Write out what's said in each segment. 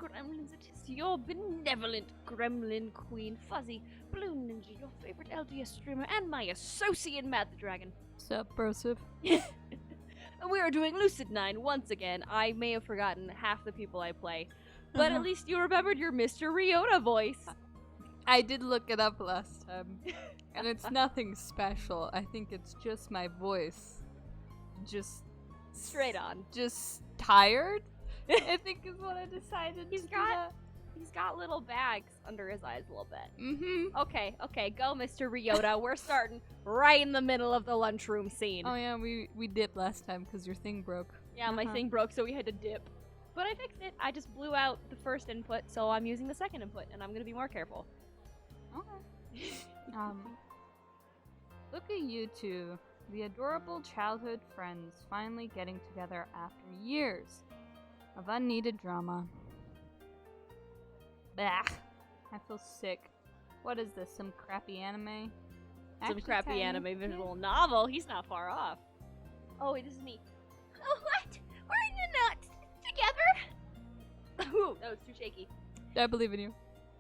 gremlins, it is your benevolent gremlin queen, Fuzzy, Blue Ninja, your favorite LDS streamer, and my associate Matt the Dragon. Sup, brosif? We are doing Lucid 9 once again. I may have forgotten half the people I play, but at least you remembered your Mr. Ryota voice. I did look it up last time, and it's nothing special. I think it's just my voice. Just Straight on. Just tired, I think is what I decided He's to do that. He's got little bags under his eyes a little bit. Mm-hmm. Okay, go Mr. Ryota. We're starting right in the middle of the lunchroom scene. Oh yeah, we dipped last time because your thing broke. Yeah, my thing broke, so we had to dip. But I fixed it. I just blew out the first input, so I'm using the second input, and I'm gonna be more careful. Okay. Look at you two, the adorable childhood friends finally getting together after years of unneeded drama. Bah! I feel sick. What is this, some crappy anime? Some crappy anime visual novel. He's not far off. Oh, wait, this is me. Oh, what? We're not together? Ooh, that was too shaky. I believe in you.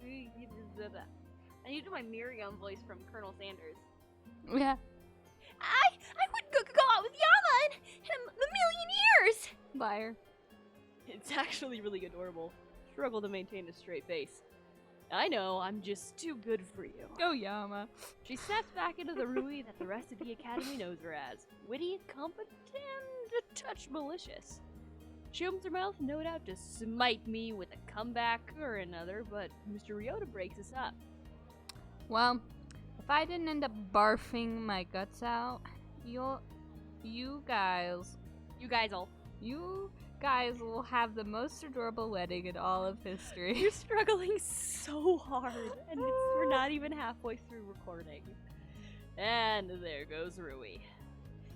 I need to do my Miriam voice from Colonel Sanders. Yeah. I wouldn't go out with Yama in a million years! Liar. It's actually really adorable. Struggle to maintain a straight face. I know, I'm just too good for you. Go Yama. She snaps back into the Rui that the rest of the academy knows her as. Witty, competent, a touch malicious. She opens her mouth, no doubt, to smite me with a comeback or another, but Mr. Ryota breaks us up. Well, if I didn't end up barfing my guts out, you guys will have the most adorable wedding in all of history. You're struggling so hard, and we're not even halfway through recording. And there goes Rui.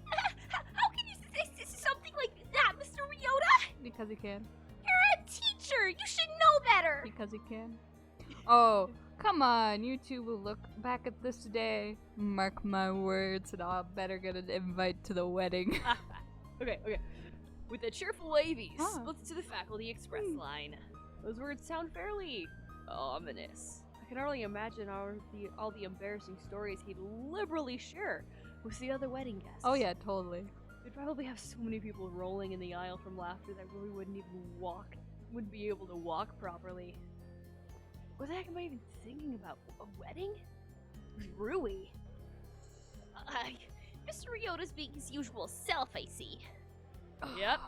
How can you say something like that, Mr. Ryota? Because he can. You're a teacher! You should know better! Because he can. Oh, come on, you two will look back at this day. Mark my words, and I'll better get an invite to the wedding. Okay. With a cheerful wave, he splits to the faculty express line. Those words sound fairly ominous. I can already imagine all the embarrassing stories he'd liberally share with the other wedding guests. Oh yeah, totally. We'd probably have so many people rolling in the aisle from laughter that really wouldn't be able to walk properly. What the heck am I even thinking about? A wedding? Rui? Mr. Ryota's being his usual self, I see. Yep.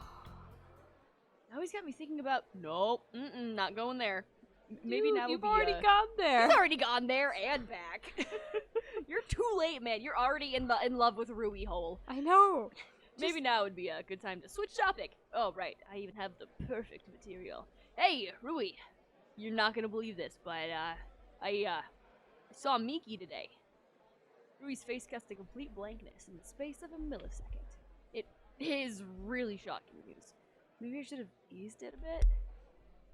Now he's got me thinking about, nope, not going there. Maybe now you've already gone there. He's already gone there and back. You're too late, man. You're already in love with Rui Hole. I know. Maybe now would be a good time to switch topic. Oh, right. I even have the perfect material. Hey, Rui. You're not gonna believe this, but I saw Miki today. Rui's face cast a complete blankness in the space of a millisecond. It is really shocking news. Maybe I should have eased it a bit.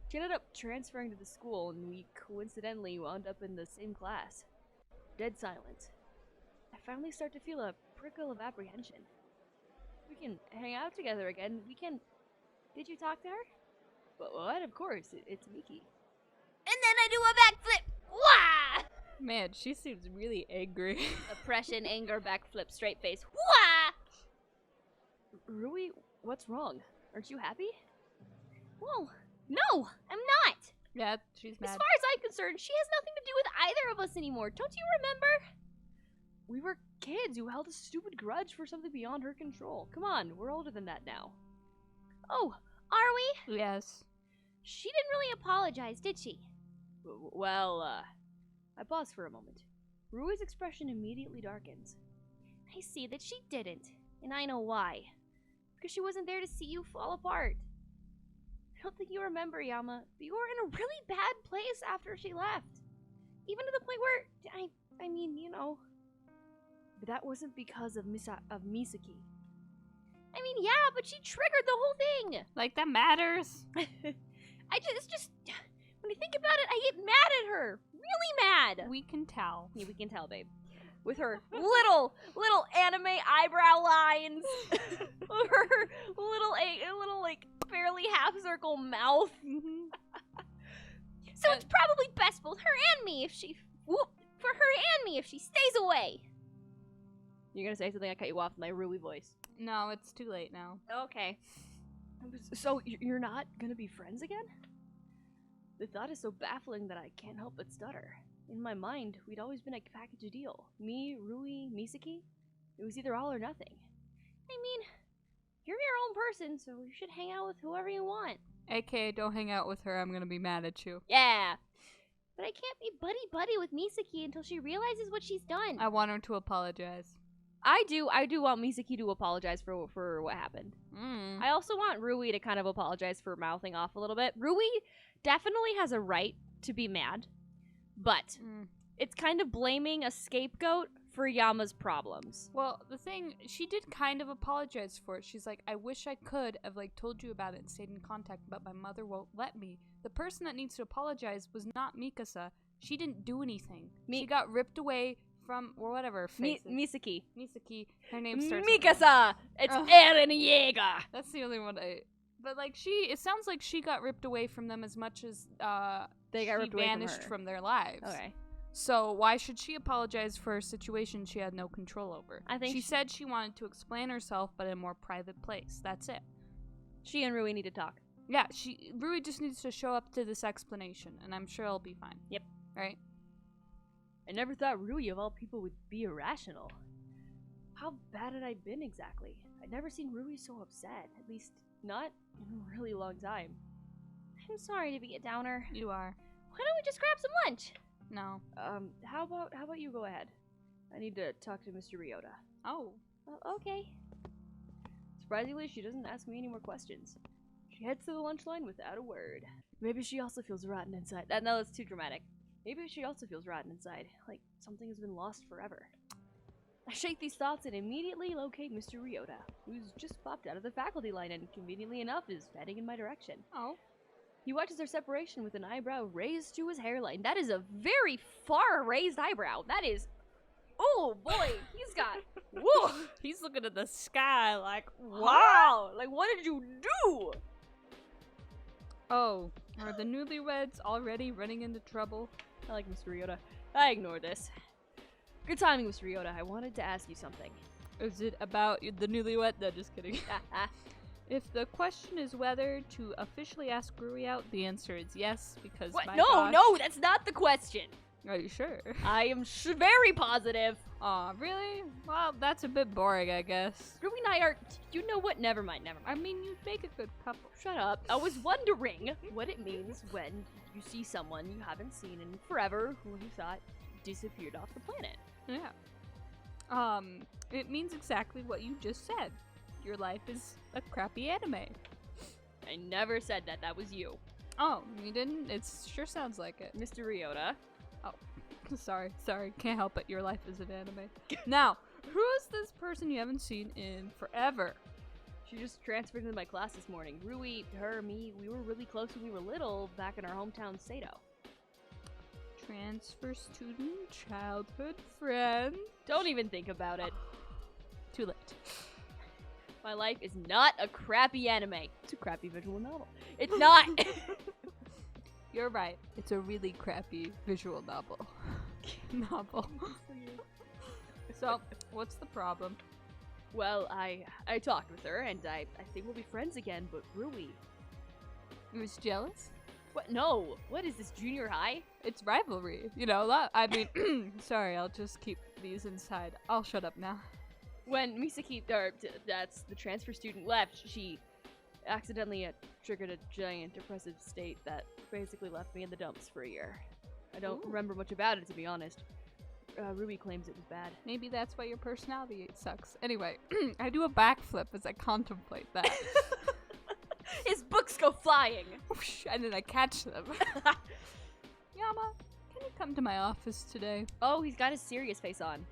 She ended up transferring to the school, and we coincidentally wound up in the same class. Dead silent. I finally start to feel a prickle of apprehension. We can hang out together again. We can... Did you talk to her? But what? Of course. It's Miki. And then I do a backflip! Wah! Man, she seems really angry. Oppression, anger, backflip, straight face. Wah! Rui, what's wrong? Aren't you happy? Whoa. No, I'm not! Yeah, she's mad. As far as I'm concerned, she has nothing to do with either of us anymore. Don't you remember? We were kids who held a stupid grudge for something beyond her control. Come on, we're older than that now. Oh, are we? Yes. She didn't really apologize, did she? Well, I pause for a moment. Rui's expression immediately darkens. I see that she didn't, and I know why. Because she wasn't there to see you fall apart. I don't think you remember, Yama, but you were in a really bad place after she left. Even to the point where, I mean, you know. But that wasn't because of Misaki. I mean, yeah, but she triggered the whole thing! Like, that matters? It's just, when I think about it, I get mad at her! Really mad! We can tell. Yeah, we can tell, babe. With her little anime eyebrow lines. Her little, like, barely half-circle mouth. So it's probably best both her and me if she... for her and me if she stays away. You're gonna say something, I cut you off with my Rui voice. No, it's too late now. Okay. So you're not gonna be friends again? The thought is so baffling that I can't help but stutter. In my mind, we'd always been a package deal. Me, Rui, Misaki. It was either all or nothing. I mean, you're your own person, so you should hang out with whoever you want. AKA, don't hang out with her, I'm gonna be mad at you. Yeah. But I can't be buddy-buddy with Misaki until she realizes what she's done. I want her to apologize. I do want Misaki to apologize for what happened. I also want Rui to kind of apologize for mouthing off a little bit. Rui definitely has a right to be mad, but it's kind of blaming a scapegoat for Yama's problems. Well, the thing, she did kind of apologize for it. She's like, I wish I could have, like, told you about it and stayed in contact, but my mother won't let me. The person that needs to apologize was not Mikasa. She didn't do anything. She got ripped away from, or whatever, Misaki. Misaki. Her name starts Mikasa! It's Eren Yeager! That's the only one But, like, it sounds like she got ripped away from them as much as, they got ripped away vanished from their lives. Okay. So why should she apologize for a situation she had no control over? I think she said she wanted to explain herself, but in a more private place. That's it. She and Rui need to talk. Yeah, Rui just needs to show up to this explanation, and I'm sure it'll be fine. Yep. Right? I never thought Rui, of all people, would be irrational. How bad had I been exactly? I'd never seen Rui so upset. At least, not in a really long time. I'm sorry to be a downer. You are. Why don't we just grab some lunch? No. How about you go ahead? I need to talk to Mr. Ryota. Oh. Well, okay. Surprisingly, she doesn't ask me any more questions. She heads to the lunch line without a word. Maybe she also feels rotten inside. No, that's too dramatic. Maybe she also feels rotten inside, like something has been lost forever. I shake these thoughts and immediately locate Mr. Ryota, who's just popped out of the faculty line and, conveniently enough, is heading in my direction. Oh. He watches our separation with an eyebrow raised to his hairline. That is a very far raised eyebrow. That is... Oh, boy. He's got... Whoa. He's looking at the sky like, wow. Like, what did you do? Oh, are the newlyweds already running into trouble? I like Mr. Ryota. I ignore this. Good timing, Mr. Ryota. I wanted to ask you something. Is it about the newlywed? No, just kidding. If the question is whether to officially ask Rui out, the answer is yes, because what? My No, gosh. no, that's not the question. Are you sure? I am very positive. Aw, really? Well, that's a bit boring, I guess. Rui and I are... You know what? Never mind. I mean, you'd make a good couple. Shut up. I was wondering what it means when you see someone you haven't seen in forever who you thought disappeared off the planet. Yeah. It means exactly what you just said. Your life is a crappy anime. I never said that. That was you. Oh, you didn't? It sure sounds like it. Mr. Ryota. Oh, sorry. Can't help it. Your life is an anime. Now, who is this person you haven't seen in forever? She just transferred into my class this morning. Rui, her, me, we were really close when we were little back in our hometown, Sato. Transfer student, childhood friend. Don't even think about it. Too late. My life is not a crappy anime. It's a crappy visual novel. It's not. You're right. It's a really crappy visual novel. So, what's the problem? Well, I talked with her, and I think we'll be friends again, but Rui... You was jealous? What? No. What is this, junior high? It's rivalry. You know, I mean, sorry, I'll just keep these inside. I'll shut up now. When Misaki, that's the transfer student, left, she accidentally triggered a giant depressive state that basically left me in the dumps for a year. I don't remember much about it, to be honest. Ruby claims it was bad. Maybe that's why your personality sucks. Anyway, I do a backflip as I contemplate that. His books go flying! And then I catch them. Yama, can you come to my office today? Oh, he's got his serious face on.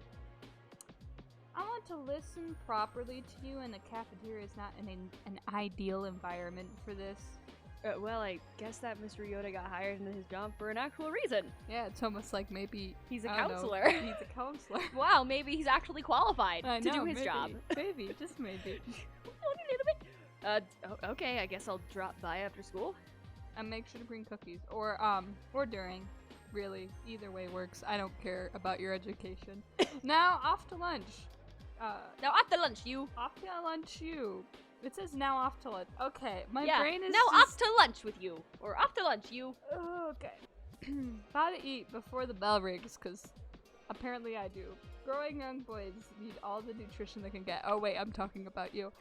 I want to listen properly to you, and the cafeteria is not an ideal environment for this. Well, I guess that Mr. Ryota got hired into his job for an actual reason. Yeah, it's almost like maybe... He's a counselor. He's a counselor. Wow, maybe he's actually qualified to do his job. Maybe, just maybe. Okay, I guess I'll drop by after school. And make sure to bring cookies. Or during. Really. Either way works. I don't care about your education. Now, off to lunch. Now off to lunch, you. Off to lunch, you. It says now off to lunch. Okay, my brain is now off to lunch with you. Or off to lunch, you. Okay. Gotta eat before the bell rings, because apparently I do. Growing young boys need all the nutrition they can get. Oh wait, I'm talking about you.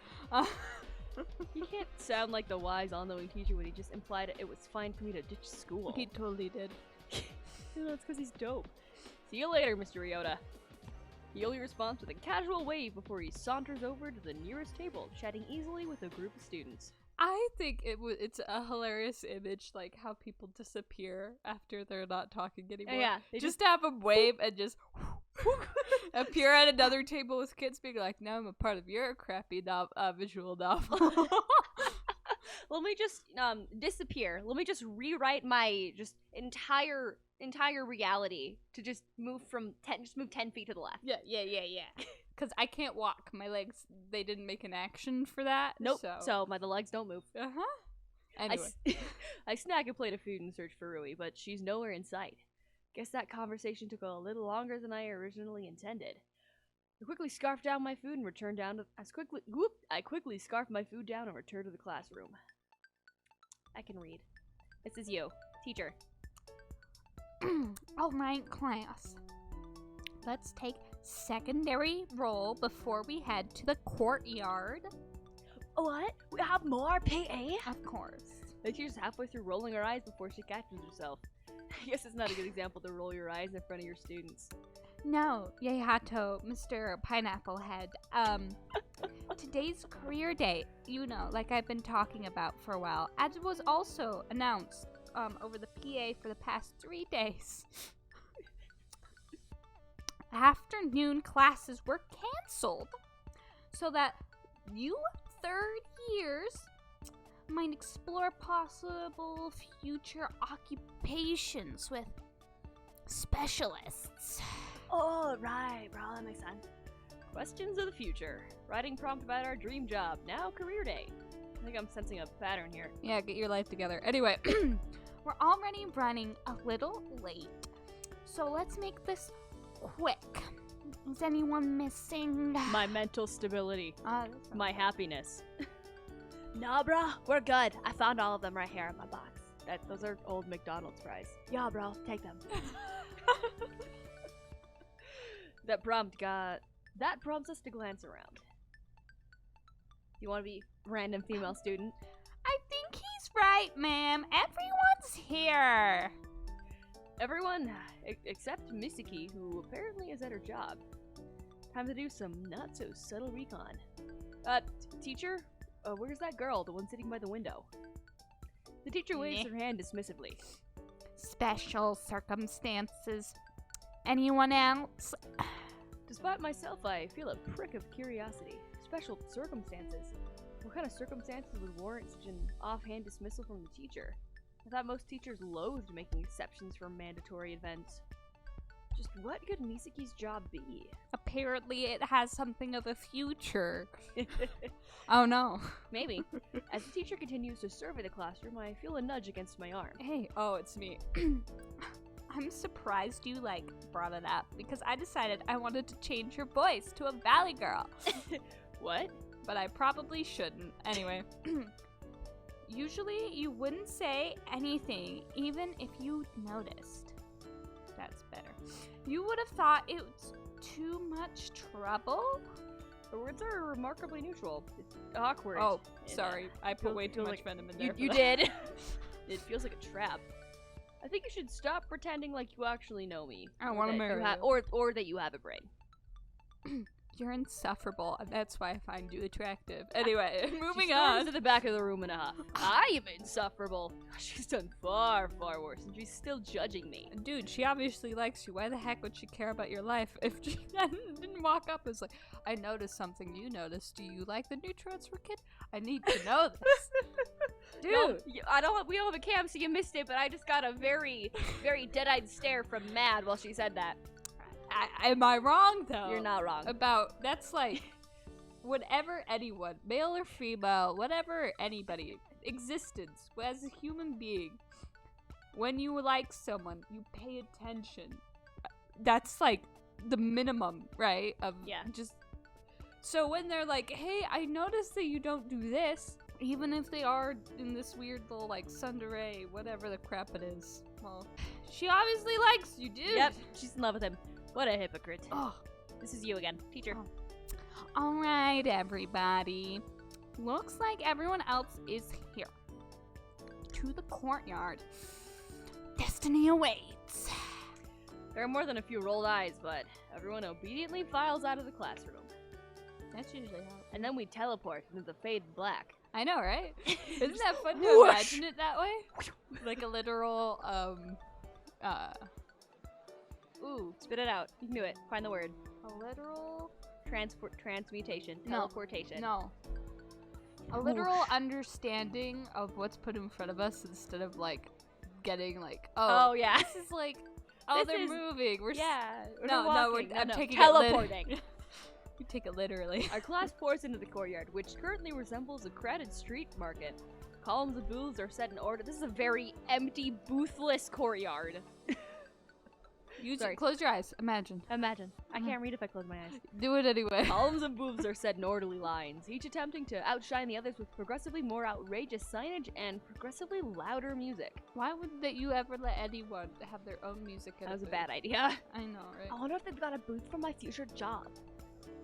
You can't sound like the wise, all-knowing teacher when he just implied it was fine for me to ditch school. He totally did. You know, it's because he's dope. See you later, Mr. Ryota. He only responds with a casual wave before he saunters over to the nearest table, chatting easily with a group of students. I think it's a hilarious image, like how people disappear after they're not talking anymore. Yeah, just have them wave and just appear at another table with kids being like, now I'm a part of your crappy visual novel. Let me just disappear. Let me just rewrite my just entire reality to just move 10 feet to the left. Yeah. Because I can't walk. My legs, they didn't make an action for that. Nope. So the legs don't move. Anyway. I snack a plate of food and search for Rui, but she's nowhere in sight. Guess that conversation took a little longer than I originally intended. I quickly scarfed down my food and returned down to I quickly scarfed my food down and returned to the classroom. I can read. This is you, teacher. All right, class. Let's take secondary roll before we head to the courtyard. What? We have more PA? Of course. The teacher's halfway through rolling her eyes before she catches herself. I guess it's not a good example to roll your eyes in front of your students. No, Yehato, Mr. Pineapple Head. Today's career day, you know, like I've been talking about for a while, as was also announced over the PA for the past 3 days. Afternoon classes were canceled so that you third years might explore possible future occupations with specialists. Oh, right, bro, that makes sense. Questions of the future. Writing prompt about our dream job. Now career day. I think I'm sensing a pattern here. Yeah, get your life together. Anyway, we're already running a little late, so let's make this quick. Is anyone missing? My mental stability. My happiness. Nah, bro, we're good. I found all of them right here in my box. Those are old McDonald's fries. Yeah, bro, take them. That prompts us to glance around. You want to be random female student? I think he's right, ma'am. Everyone's here. Everyone except Misaki, who apparently is at her job. Time to do some not so subtle recon. Teacher? Where's that girl, the one sitting by the window? The teacher waves her hand dismissively. Special circumstances. Anyone else? Despite myself, I feel a prick of curiosity. Special circumstances? What kind of circumstances would warrant such an offhand dismissal from the teacher? I thought most teachers loathed making exceptions for mandatory events. Just what could Misaki's job be? Apparently it has something of a future. Oh no. Maybe. As the teacher continues to survey the classroom, I feel a nudge against my arm. Hey, it's me. I'm surprised you, brought it up, because I decided I wanted to change your voice to a valley girl. What? But I probably shouldn't. Anyway. Usually you wouldn't say anything, even if you noticed. That's better. You would have thought it was too much trouble? The words are remarkably neutral. It's awkward. Oh, sorry. I put way too much venom in there. You did. It feels like a trap. I think you should stop pretending like you actually know me. I want to marry you. Or that you have a brain. You're insufferable, and that's why I find you attractive. Anyway, moving on. To the back of the room in a huff. I am insufferable. She's done far, far worse, and she's still judging me. Dude, she obviously likes you. Why the heck would she care about your life if she didn't walk up and was like, I noticed something you noticed. Do you like the new transfer kid? I need to know this. Dude. No, we don't have a cam, so you missed it, but I just got a very, very dead-eyed stare from Mad while she said that. Am I wrong, though? You're not wrong. That's like whatever anyone, male or female, whatever anybody, existence, as a human being, when you like someone, you pay attention. That's like the minimum, right? Of just. So when they're like, hey, I noticed that you don't do this, even if they are in this weird little like tsundere, whatever the crap it is. Well, she obviously likes you, dude. Yep, she's in love with him. What a hypocrite. Oh. This is you again, teacher. Oh. All right, everybody. Looks like everyone else is here. To the courtyard. Destiny awaits. There are more than a few rolled eyes, but everyone obediently files out of the classroom. That's usually how. And then we teleport into the fade black. I know, right? Isn't that fun to imagine it that way? Like a literal, Ooh, spit it out. You can do it. Find the word. A literal... Transmutation. No. Teleportation. No. A literal understanding of what's put in front of us instead of, like, getting, like, oh yeah. This is, like, oh, This they're is- moving. We're I'm taking teleporting. it You take it literally. Our class pours into the courtyard, which currently resembles a crowded street market. Columns of booths are set in order. This is a very empty, boothless courtyard. Sorry. Close your eyes. Imagine. Imagine. I can't read if I close my eyes. Do it anyway. Columns of booths are set in orderly lines, each attempting to outshine the others with progressively more outrageous signage and progressively louder music. Why would that you ever let anyone have their own music? That was a bad idea. I know, right? I wonder if they've got a booth for my future job.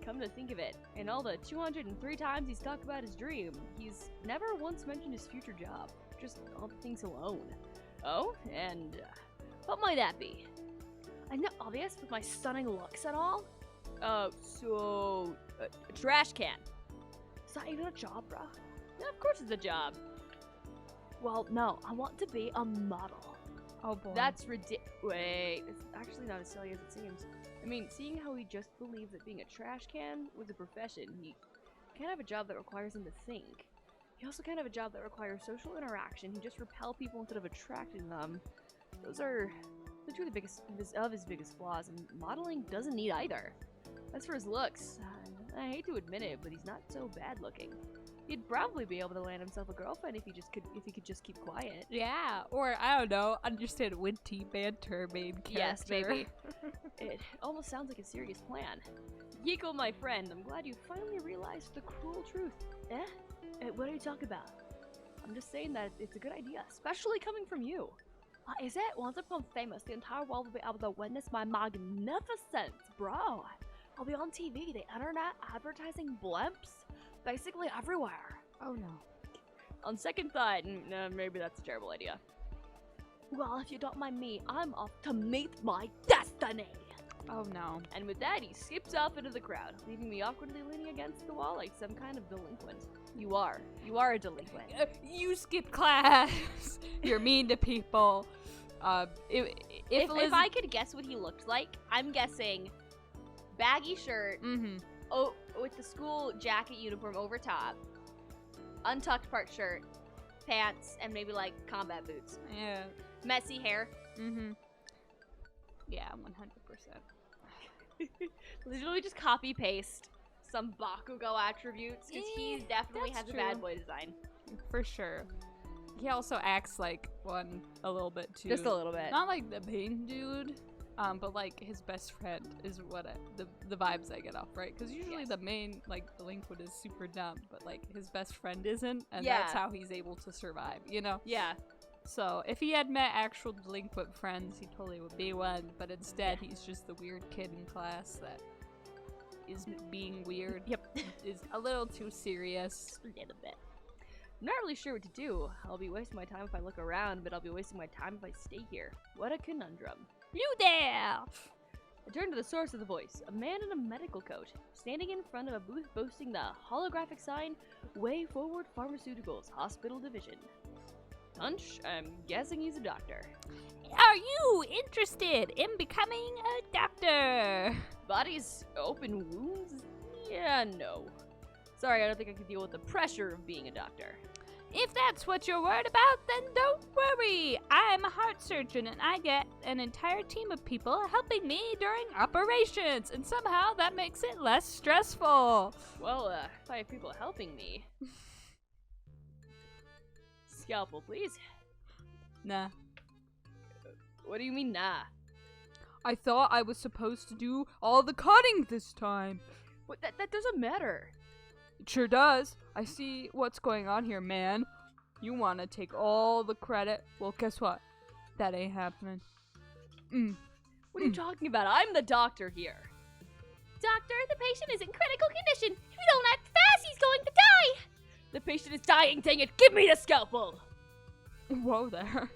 Come to think of it, in all the 203 times he's talked about his dream, he's never once mentioned his future job. Just all the things alone. Oh, and what might that be? Isn't it obvious with my stunning looks and all? A trash can. Is that even a job, bruh? Yeah, of course it's a job. Well, no, I want to be a model. Oh boy. That's ridiculous. Wait, it's actually not as silly as it seems. I mean, seeing how he just believed that being a trash can was a profession, he can't have a job that requires him to think. He also can't have a job that requires social interaction. He just repel people instead of attracting them. Those are the two of his biggest flaws, and modeling doesn't need either. As for his looks, I hate to admit it, but he's not so bad looking. He'd probably be able to land himself a girlfriend if he could just keep quiet. Yeah, or I don't know, understand witty banter main character. Yes, maybe. It almost sounds like a serious plan. Yiko, my friend, I'm glad you finally realized the cruel truth. What are you talking about? I'm just saying that it's a good idea, especially coming from you. Is it? Once I become famous, the entire world will be able to witness my magnificence, bro. I'll be on TV, the internet, advertising blimps, basically everywhere. Oh no. On second thought, maybe that's a terrible idea. Well, if you don't mind me, I'm off to meet my destiny. Oh no. And with that, he skips off into the crowd, leaving me awkwardly leaning against the wall like some kind of delinquent. You are a delinquent. You skip class. You're mean to people. If I could guess what he looked like, I'm guessing baggy shirt, oh, with the school jacket uniform over top, untucked part shirt, pants, and maybe like combat boots. Yeah. Messy hair. Yeah, 100%. Literally just copy paste some Bakugo attributes, because he definitely that's has a true. bad boy design. For sure. He also acts like one a little bit too. Just a little bit. Not like the main dude, but like his best friend is what the vibes I get off, right? Because usually the main like delinquent is super dumb, but like his best friend isn't, and that's how he's able to survive, you know? Yeah. So if he had met actual delinquent friends, he totally would be one. But instead, he's just the weird kid in class that is being weird. Yep. Is a little too serious. A little bit. I'm not really sure what to do. I'll be wasting my time if I look around, but I'll be wasting my time if I stay here. What a conundrum. You there! I turn to the source of the voice, a man in a medical coat, standing in front of a booth boasting the holographic sign, Way Forward Pharmaceuticals Hospital Division. Hunch, I'm guessing he's a doctor. Are you interested in becoming a doctor? Bodies, open wounds? Yeah, no. Sorry, I don't think I can deal with the pressure of being a doctor. If that's what you're worried about, then don't worry. I'm a heart surgeon and I get an entire team of people helping me during operations, and somehow that makes it less stressful. Well, if I have people helping me. Scalpel, please. Nah. What do you mean, nah? I thought I was supposed to do all the cutting this time. What? That doesn't matter. It sure does. I see what's going on here, man. You want to take all the credit? Well, guess what? That ain't happening. What are you talking about? I'm the doctor here. Doctor, the patient is in critical condition. If you don't act fast, he's going to die. The patient is dying, dang it! Give me the scalpel! Whoa there.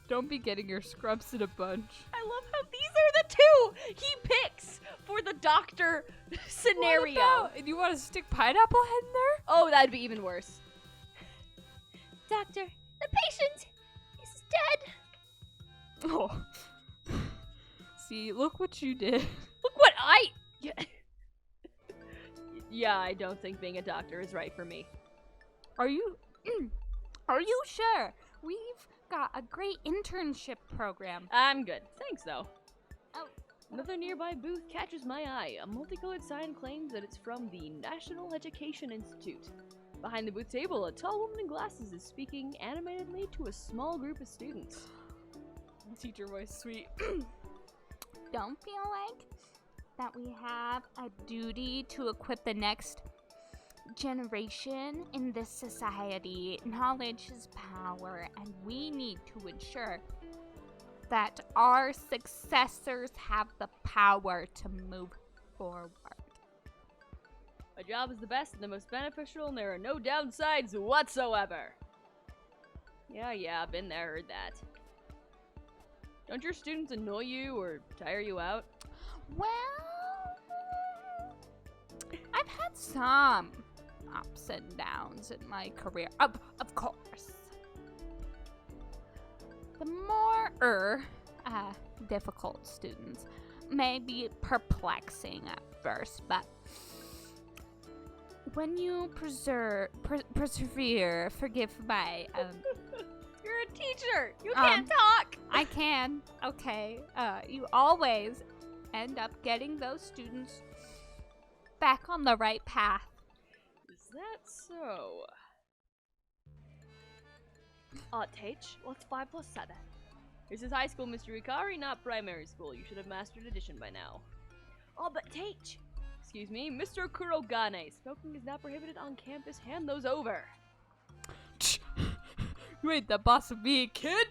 Don't be getting your scrubs in a bunch. I love how these are the two he picks for the doctor scenario. What about? You want to stick pineapple head in there? Oh, that'd be even worse. Doctor, the patient is dead. Oh. See, look what you did. Look what I... Yeah, I don't think being a doctor is right for me. Are you... Are you sure? We've got a great internship program. I'm good. Thanks, though. Oh. Another nearby booth catches my eye. A multicolored sign claims that it's from the National Education Institute. Behind the booth table, a tall woman in glasses is speaking animatedly to a small group of students. Teacher voice, sweet. Don't feel like that we have a duty to equip the next generation in this society. Knowledge is power, and we need to ensure that our successors have the power to move forward. My job is the best and the most beneficial, and there are no downsides whatsoever. Yeah, been there, heard that. Don't your students annoy you or tire you out? Well, I've had some ups and downs in my career. Of course. The more difficult students may be perplexing at first, but when you persevere, forgive my You're a teacher! You Um, can't talk! I can. Okay. You always end up getting those students back on the right path. Is that so? Teach, what's 5 plus 7? This is high school, Mr. Ikari, not primary school. You should have mastered addition by now. Oh, but teach. Excuse me, Mr. Kurogane. Smoking is not prohibited on campus. Hand those over. You ain't the boss of me, kid.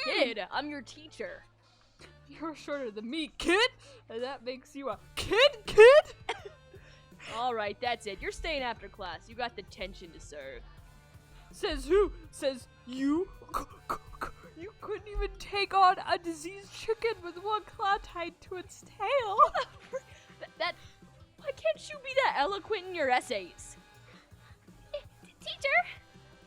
Kid, I'm your teacher. You're shorter than me, kid. And that makes you a kid? Alright, that's it. You're staying after class. You got detention to serve. Says who? Says you? You couldn't even take on a diseased chicken with one claw tied to its tail. Why can't you be that eloquent in your essays? Teacher?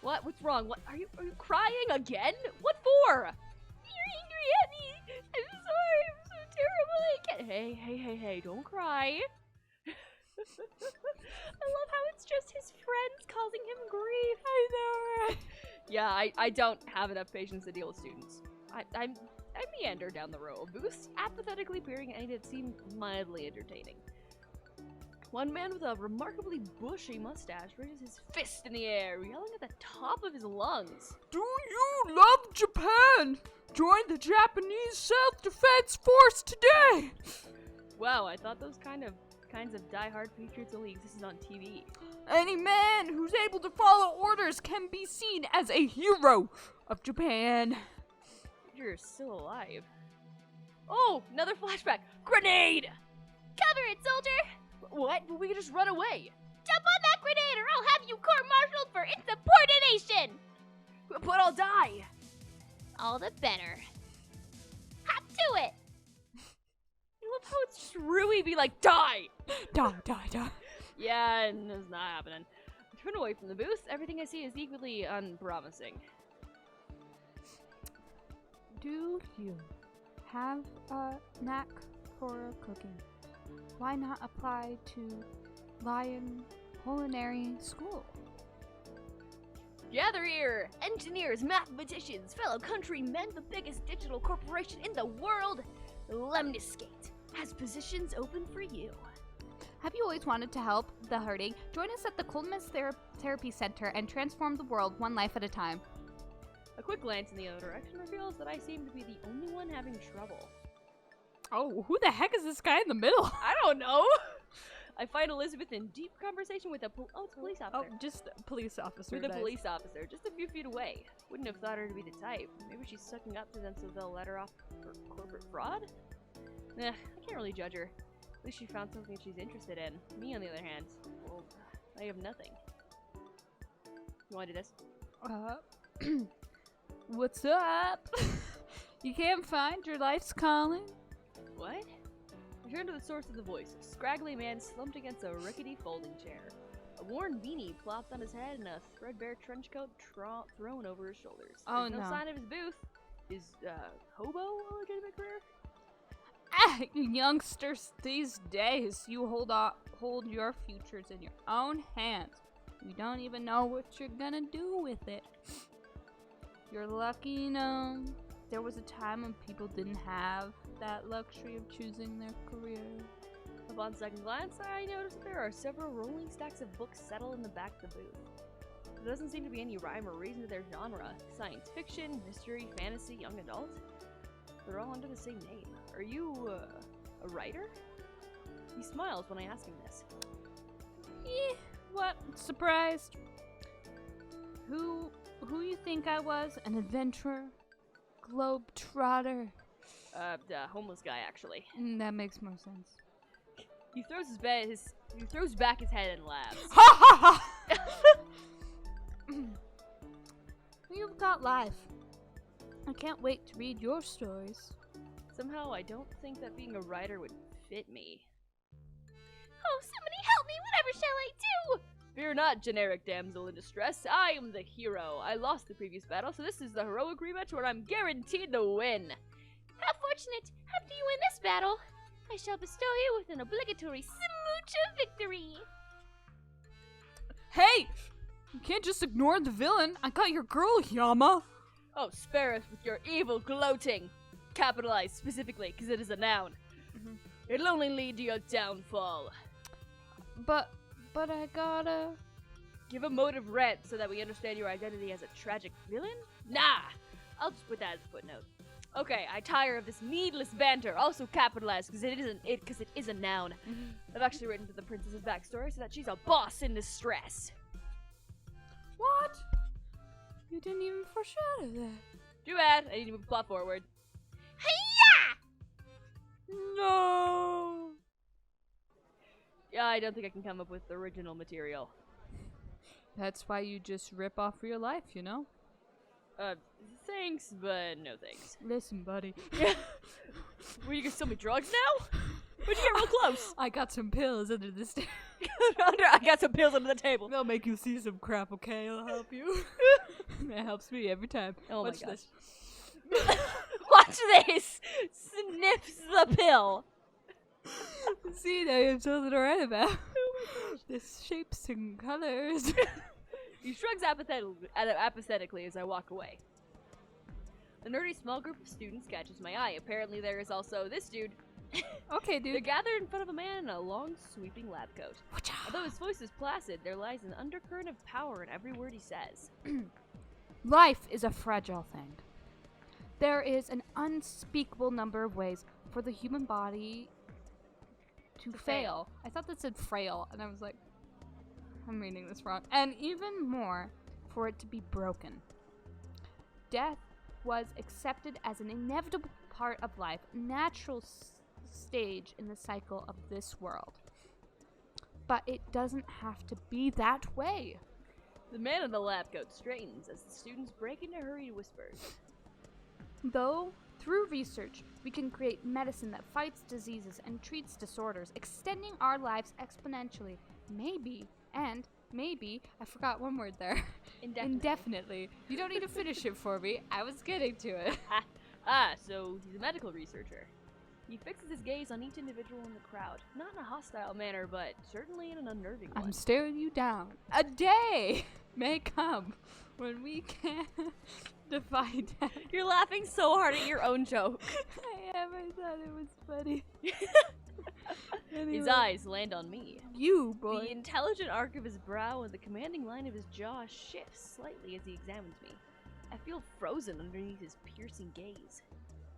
What? What's wrong? What? Are you crying again? What for? You're angry at me. I'm sorry. I'm so terrible. I can't. Hey, don't cry. I love how it's just his friends causing him grief. I know, right? Yeah, I don't have enough patience to deal with students. I meander down the row of booths, apathetically peering at anything that seemed mildly entertaining. One man with a remarkably bushy mustache raises his fist in the air, yelling at the top of his lungs. Do you love Japan? Join the Japanese Self-Defense Force today! Wow, I thought those kinds of die-hard patriots only existed on TV. Any man who's able to follow orders can be seen as a hero of Japan. You're still alive. Oh, another flashback. Grenade! Cover it, soldier. What? But we could just run away. Jump on that grenade or I'll have you court-martialed for insubordination. But I'll die. All the better. Hop to it. I love how it's just Rui be like, die! Die. Yeah, and it's not happening. I turn away from the booth. Everything I see is equally unpromising. Do you have a knack for cooking? Why not apply to Lion Culinary School? Gather here, engineers, mathematicians, fellow countrymen, the biggest digital corporation in the world, Lemniscate, has positions open for you. Have you always wanted to help the hurting? Join us at the Coldness Therapy Center and transform the world one life at a time. A quick glance in the other direction reveals that I seem to be the only one having trouble. Oh, who the heck is this guy in the middle? I don't know! I find Elizabeth in deep conversation with it's a police officer. Oh, just a police officer. With a police officer, just a few feet away. Wouldn't have thought her to be the type. Maybe she's sucking up to them so they'll let her off for corporate fraud? Nah, I can't really judge her. At least she found something she's interested in. Me, on the other hand, well, I have nothing. You wanna do this? What's up? You can't find your life's calling? What? Return to the source of the voice. A scraggly man slumped against a rickety folding chair. A worn beanie plopped on his head and a threadbare trench coat thrown over his shoulders. Oh, There's no no. sign of his booth. Is, hobo a legitimate career? Youngsters these days, you hold your futures in your own hands. You don't even know what you're gonna do with it. You're lucky, you know. There was a time when people didn't have that luxury of choosing their career. Upon second glance, I noticed that there are several rolling stacks of books settled in the back of the booth. There doesn't seem to be any rhyme or reason to their genre. Science fiction, mystery, fantasy, young adult. They're all under the same name. Are you, a writer? He smiles when I ask him this. What? Surprised? Who you think I was? An adventurer? Globetrotter? Homeless guy, actually. That makes more sense. He throws back his head and laughs. Ha ha ha! You've got life. I can't wait to read your stories. Somehow, I don't think that being a writer would fit me. Oh, somebody help me! Whatever shall I do? Fear not, generic damsel in distress. I am the hero. I lost the previous battle, so this is the heroic rematch where I'm guaranteed to win. How fortunate! After you win this battle, I shall bestow you with an obligatory smooch of victory. Hey! You can't just ignore the villain. I got your girl, Yama. Oh, spare us with your evil gloating. Capitalized specifically, because it is a noun. Mm-hmm. It'll only lead to your downfall. But I gotta... Give a motive rant so that we understand your identity as a tragic villain? Nah! I'll just put that as a footnote. Okay, I tire of this needless banter, also capitalized because it is a noun. I've actually written to the princess's backstory so that she's a boss in distress. What? You didn't even foreshadow that. Too bad, I need to move the plot forward. No! Yeah, I don't think I can come up with original material. That's why you just rip off real life, you know? Thanks, but no thanks. Listen, buddy. Were you gonna sell me drugs now? Where'd you get real close? I got some pills under the stairs. I got some pills under the table. They'll make you see some crap, okay? It'll help you. That helps me every time. Oh Watch my gosh. this. Watch this! Sniffs the pill. See, now you have something to write about. This shapes and colors. He shrugs apathetically as I walk away. A nerdy small group of students catches my eye. Apparently there is also this dude. Okay, They're dude. gathered in front of a man in a long, sweeping lab coat. Although his voice is placid, there lies an undercurrent of power in every word he says. Life is a fragile thing. There is an unspeakable number of ways for the human body to fail. I thought that said frail, and I was like, I'm reading this wrong. And even more, for it to be broken. Death was accepted as an inevitable part of life, natural stage in the cycle of this world. But it doesn't have to be that way. The man in the lab coat straightens as the students break into hurried whispers. Though, through research, we can create medicine that fights diseases and treats disorders, extending our lives exponentially. Maybe, I forgot one word there. Indefinitely. You don't need to finish it for me. I was getting to it. So he's a medical researcher. He fixes his gaze on each individual in the crowd. Not in a hostile manner, but certainly in an unnerving one. I'm staring you down. A day may come when we can't defy death. You're laughing so hard at your own joke. I thought it was funny. His eyes land on me. You, boy. The intelligent arc of his brow and the commanding line of his jaw shifts slightly as he examines me. I feel frozen underneath his piercing gaze.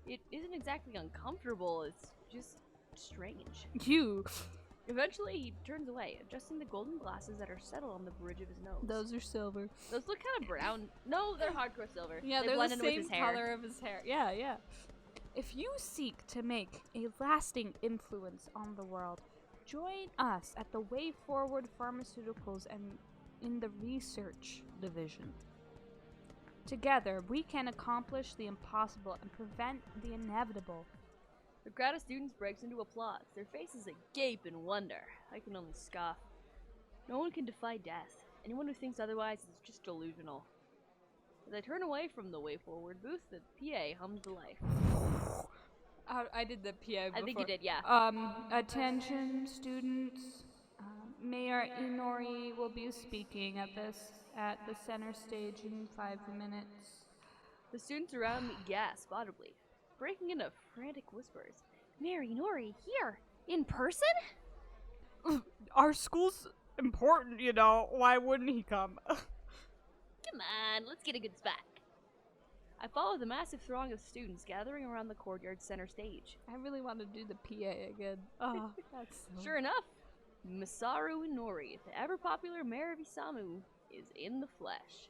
It isn't exactly uncomfortable, it's just strange. You. Eventually, he turns away, adjusting the golden glasses that are settled on the bridge of his nose. Those are silver. Those look kind of brown. No, they're hardcore silver. Yeah, they they're blend the in with same his hair. color of his hair. Yeah, yeah. If you seek to make a lasting influence on the world, join us at the Way Forward Pharmaceuticals and in the research division. Together, we can accomplish the impossible and prevent the inevitable. The crowd of students breaks into applause, their faces agape in wonder. I can only scoff. No one can defy death. Anyone who thinks otherwise is just delusional. As I turn away from the Way Forward booth, the PA hums to life. I did the PA before. I think you did, yeah. Attention, students. Mayor Inori will be speaking at the center stage in 5 minutes. The students around me gasp audibly, breaking into frantic whispers. Mary Nori, here, in person? Our school's important, you know. Why wouldn't he come? Come on, let's get a good spot. I follow the massive throng of students gathering around the courtyard center stage. I really want to do the PA again. Oh, that's so... Sure enough, Masaru Inori, the ever-popular mayor of Isamu, is in the flesh.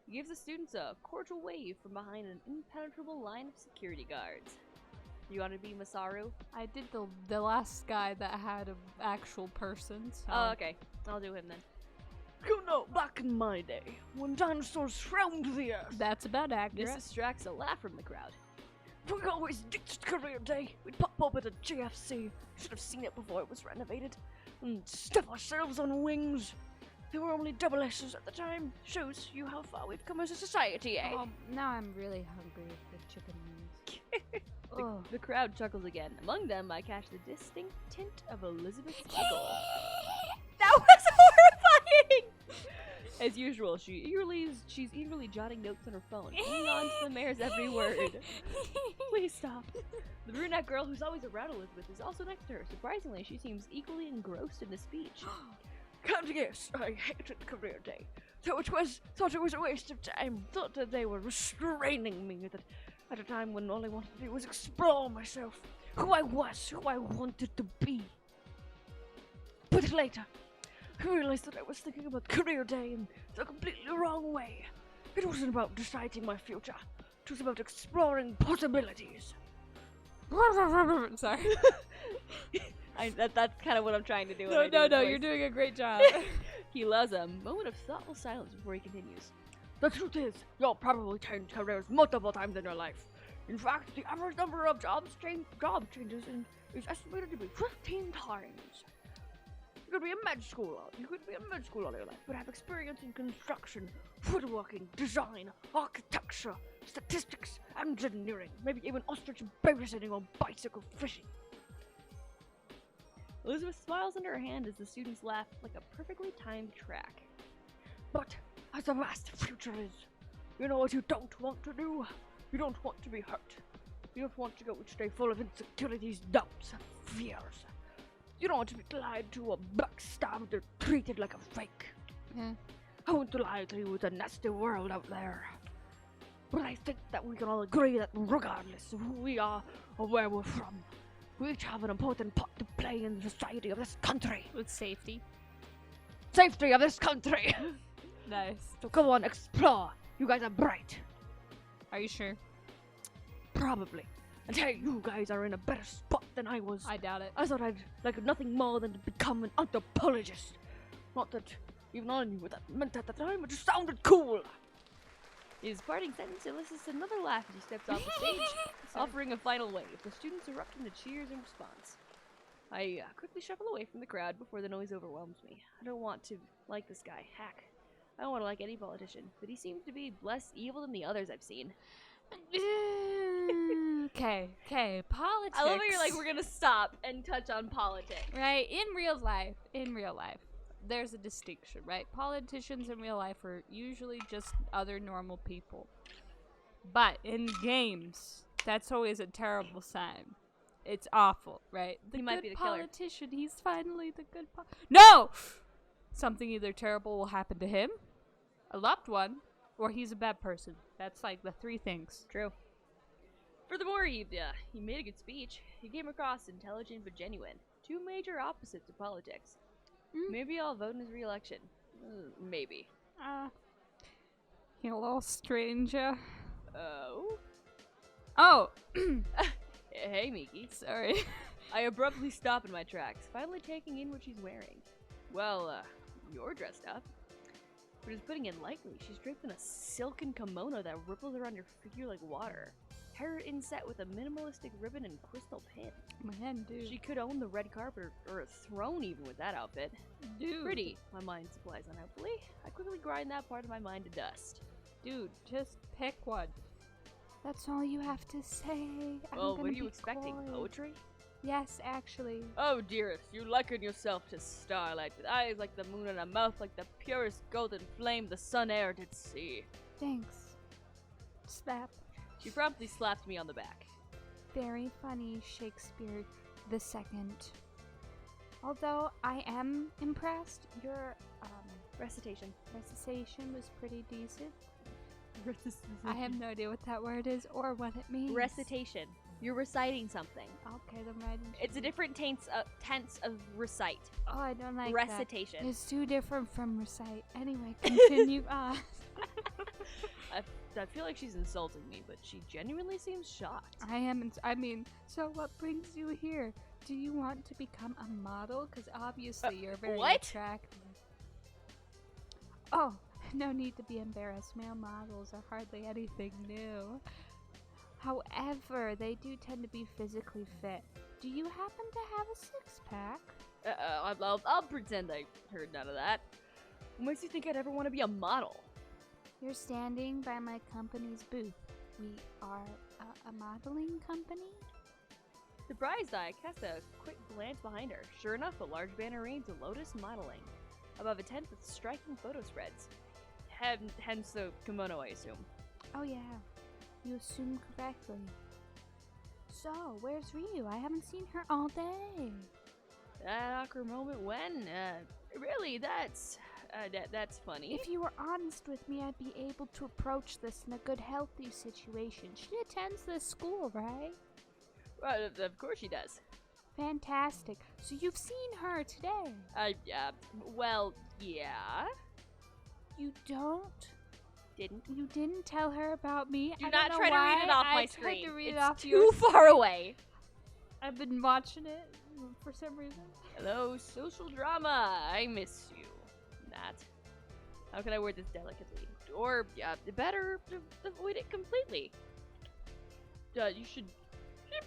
He gives the students a cordial wave from behind an impenetrable line of security guards. You want to be Masaru? I did the last guy that had an actual person. So. Oh, okay. I'll do him then. You know, back in my day, when dinosaurs roamed the earth, That's about accurate. This distracts a laugh from the crowd. we always ditched career day. We'd pop up at a JFC. Should have seen it before it was renovated. And stuff ourselves on wings. There were only double S's at the time. Shows you how far we've come as a society, eh? Now I'm really hungry for chicken wings. The crowd chuckles again. Among them, I catch the distinct tint of Elizabeth's giggle. That was horrifying! As usual, she's eagerly jotting notes on her phone, hanging on to the mayor's every word. Please stop. The brunette girl who's always around Elizabeth is also next to her. Surprisingly, she seems equally engrossed in the speech. Can't guess. I hated career day. Thought it was a waste of time. Thought that they were restraining me at a time when all I wanted to do was explore myself. Who I was, who I wanted to be. But later, I realized that I was thinking about career day in the completely wrong way. It wasn't about deciding my future. It was about exploring possibilities. Sorry. That's kind of what I'm trying to do. No, you're doing a great job. He allows a moment of thoughtful silence before he continues. The truth is, you'll probably change careers multiple times in your life. In fact, the average number of job changes is estimated to be 15 times. You could be in med school all your life, but have experience in construction, woodworking, design, architecture, statistics, engineering, maybe even ostrich babysitting or bicycle fishing. Elizabeth smiles under her hand as the students laugh like a perfectly timed track. But as the vast future is, you know what you don't want to do? You don't want to be hurt. You don't want to go each day full of insecurities, doubts, and fears. You don't want to be lied to or backstabbed or treated like a fake. Yeah. I want to lie to you, it's a nasty world out there. But I think that we can all agree that regardless of who we are or where we're from, we each have an important part to play in the society of this country. With safety. Safety of this country! Nice. So come on, explore. You guys are bright. Are you sure? Probably. And hey, you guys are in a better spot than I was. I doubt it. I thought I'd like nothing more than to become an anthropologist. Not that even I knew what that meant at the time, it just sounded cool. His parting sentence elicits another laugh as he steps off the stage, offering a final wave. The students erupt into cheers in response. I quickly shuffle away from the crowd before the noise overwhelms me. I don't want to like this guy. Heck, I don't want to like any politician, but he seems to be less evil than the others I've seen. Okay, politics. I love how you're like, we're gonna stop and touch on politics. Right, in real life. there's a distinction, right? Politicians in real life are usually just other normal people. But in games, that's always a terrible sign. It's awful, right? The He might good be the killer. politician, he's finally the good No! Something either terrible will happen to him, a loved one, or he's a bad person. That's like the three things. True. Furthermore, he made a good speech. He came across intelligent but genuine. Two major opposites of politics. Maybe I'll vote in his re-election. Maybe. Hello, stranger. Oh? Oh! Hey, Miki. Sorry. I abruptly stop in my tracks, finally taking in what she's wearing. Well, you're dressed up. But as putting it lightly, she's draped in a silken kimono that ripples around her figure like water. Hair inset with a minimalistic ribbon and crystal pin. Man, dude. She could own the red carpet or a throne even with that outfit. Dude. Pretty, my mind supplies unhelpfully. I quickly grind that part of my mind to dust. Dude, just pick one. That's all you have to say. Well, what are you expecting? Poetry? Yes, actually. Oh, dearest, you liken yourself to starlight, with eyes like the moon and a mouth like the purest golden flame the sun air did see. Thanks. Slap. She promptly slapped me on the back. Very funny, Shakespeare the Second. Although I am impressed, your Recitation. recitation was pretty decent. I have no idea what that word is or what it means. Recitation. You're reciting something. Okay, then writing. It's a different tense of recite. Oh, I don't like Recitation. that. It's too different from recite. Anyway, continue on. I feel like she's insulting me, but she genuinely seems shocked. I mean, so what brings you here? Do you want to become a model? Because obviously you're very attractive. Oh, no need to be embarrassed. Male models are hardly anything new. However, they do tend to be physically fit. Do you happen to have a six-pack? I'll pretend I heard none of that. What makes you think I'd ever want to be a model? You're standing by my company's booth. We are a modeling company? Surprised, I cast a quick glance behind her. Sure enough, a large banner reads Lotus Modeling. Above a tent with striking photo spreads. Hence the kimono, I assume. Oh yeah, you assume correctly. So, where's Ryu? I haven't seen her all day. That awkward moment when? Really, that's funny. If you were honest with me, I'd be able to approach this in a good, healthy situation. She attends this school, right? Well, of course she does. Fantastic. So you've seen her today? Well, yeah. You don't? Didn't. You didn't tell her about me? Do not try to read it off my screen. I tried to read it it's off too yours. far away. I've been watching it for some reason. Hello, social drama. I miss you. How can I word this delicately? Or, better, avoid it completely. You should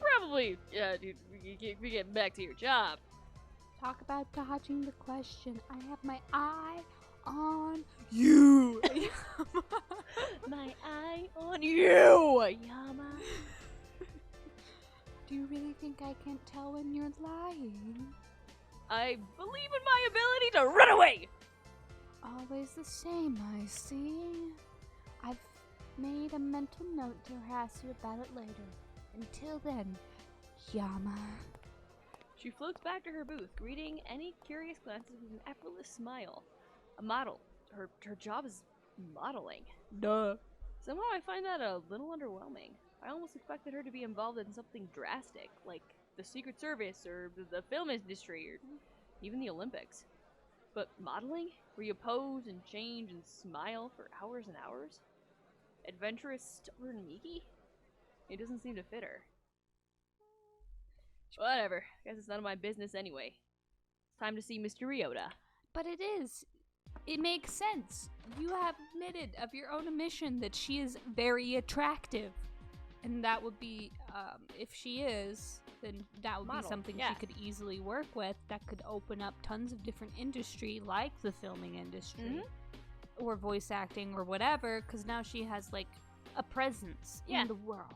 probably, get back to your job. Talk about dodging the question. I have my eye on you. My eye on you, Yama. Do you really think I can't tell when you're lying? I believe in my ability to run away. Always the same, I see. I've made a mental note to harass you about it later. Until then, Yama. She floats back to her booth, greeting any curious glances with an effortless smile. A model. Her job is modeling. Duh. Somehow I find that a little underwhelming. I almost expected her to be involved in something drastic, like the Secret Service or the film industry or even the Olympics. But modeling? Where you pose and change and smile for hours and hours? Adventurous, stubborn Miki? It doesn't seem to fit her. Whatever. Guess it's none of my business anyway. It's time to see Mr. Ryota. But it is. It makes sense. You have admitted of your own admission that she is very attractive. And that would be, if she is, then that would be something she could easily work with. That could open up tons of different industry, like the filming industry, or voice acting, or whatever, because now she has, like, a presence in the world.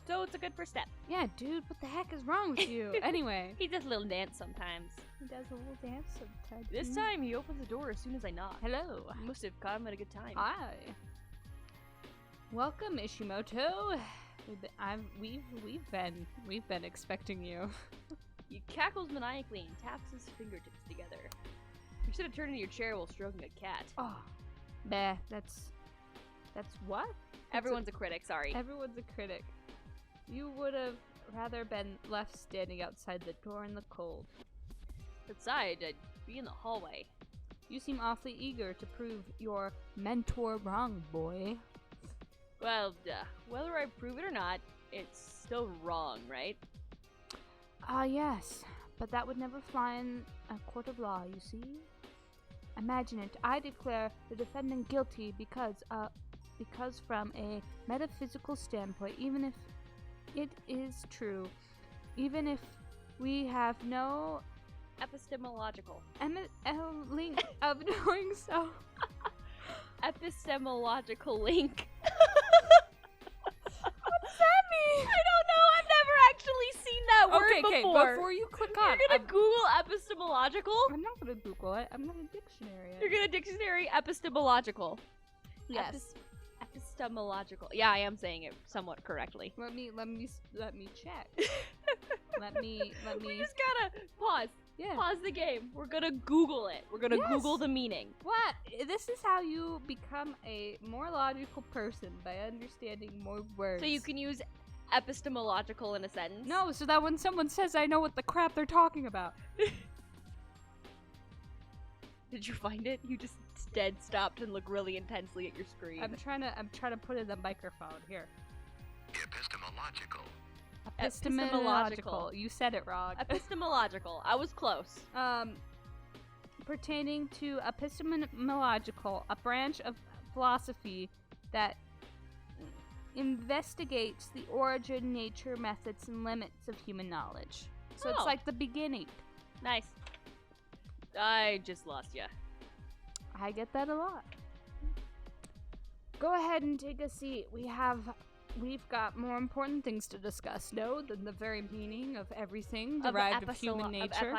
So it's a good first step. Yeah, dude, what the heck is wrong with you? Anyway. He does a little dance sometimes. He does a little dance sometimes. This time he opens the door as soon as I knock. Hello. You must have caught him at a good time. Hi. Welcome, Ishimoto. We've been expecting you. He cackles maniacally and taps his fingertips together. You should have turned into your chair while stroking a cat. Oh, bah. That's what? Everyone's a critic, sorry. Everyone's a critic. You would have rather been left standing outside the door in the cold. Outside, I'd be in the hallway. You seem awfully eager to prove your mentor wrong, boy. Well, whether I prove it or not, it's still wrong, right? Ah, yes. But that would never fly in a court of law, you see? Imagine it. I declare the defendant guilty because from a metaphysical standpoint, even if it is true, even if we have no Epistemological. link of knowing so. Epistemological link. What does that mean? I don't know. I've never actually seen that word before. Before you click on, You're gonna Google epistemological? I'm not gonna Google it. I'm gonna dictionary it. You're gonna dictionary epistemological. Yes. Epistemological. Yeah, I am saying it somewhat correctly. Let me check. let me. We just gotta pause. Yeah. Pause the game. We're gonna Google it. We're gonna Yes. Google the meaning. What? This is how you become a more logical person, by understanding more words. So you can use epistemological in a sentence? No, so that when someone says I know what the crap they're talking about. Did you find it? You just dead stopped and looked really intensely at your screen. I'm trying to put in the microphone here. Epistemological. Epistemological. You said it wrong. Epistemological. I was close. Pertaining to epistemological, a branch of philosophy that investigates the origin, nature, methods, and limits of human knowledge. So it's Oh. like the beginning. Nice. I just lost ya. I get that a lot. Go ahead and take a seat. We've got more important things to discuss, no, than the very meaning of everything derived of human nature.